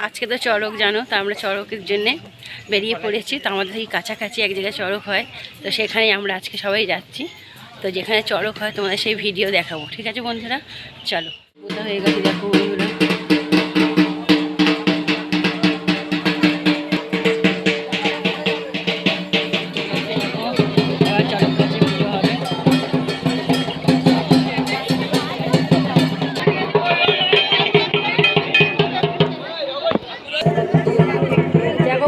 আজকে তো চড়ক জানো, তো আমরা চড়কের জন্যে বেরিয়ে পড়েছি। তো আমাদের এই কাছাকাছি এক জায়গায় চড়ক হয়, তো সেখানেই আমরা আজকে সবাই যাচ্ছি। তো যেখানে চড়ক হয় তোমাদের সেই ভিডিও দেখাবো, ঠিক আছে বন্ধুরা? চলো। কোথা হয়ে গেছে দেখো বন্ধুরা।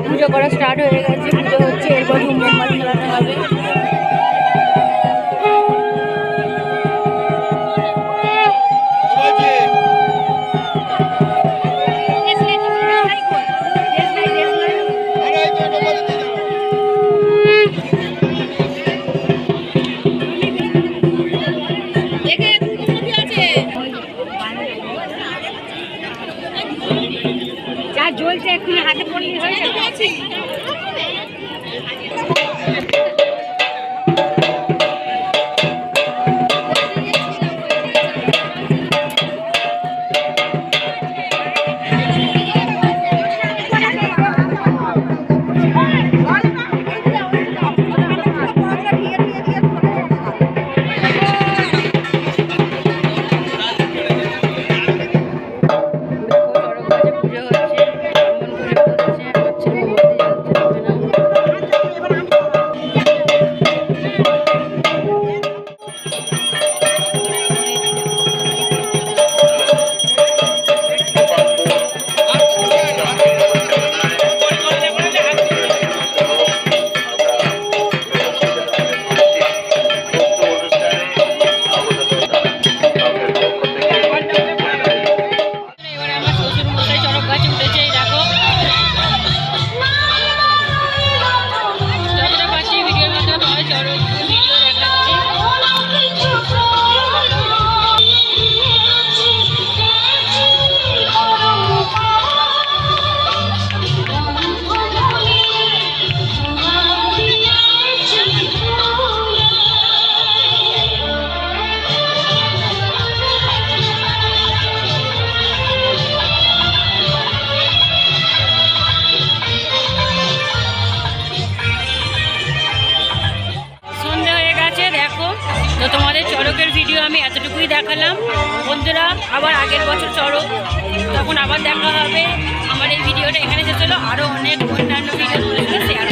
পুজো করা স্টার্ট হয়ে গেছে, পুজো হচ্ছে, এরপর মোমবাতি জ্বালানো হবে। যা জ্বলছে এখন হাতে পড়লে হয়ে যাবে। তো তোমাদের চড়কের ভিডিও আমি এতটুকুই দেখালাম বন্ধুরা। আবার আগের বছর চড়ক, তখন আবার দেখা হবে। আমার এই ভিডিওটা এখানে শেষ হলো। আরও অনেক অন্যান্য ভিডিও শেয়ার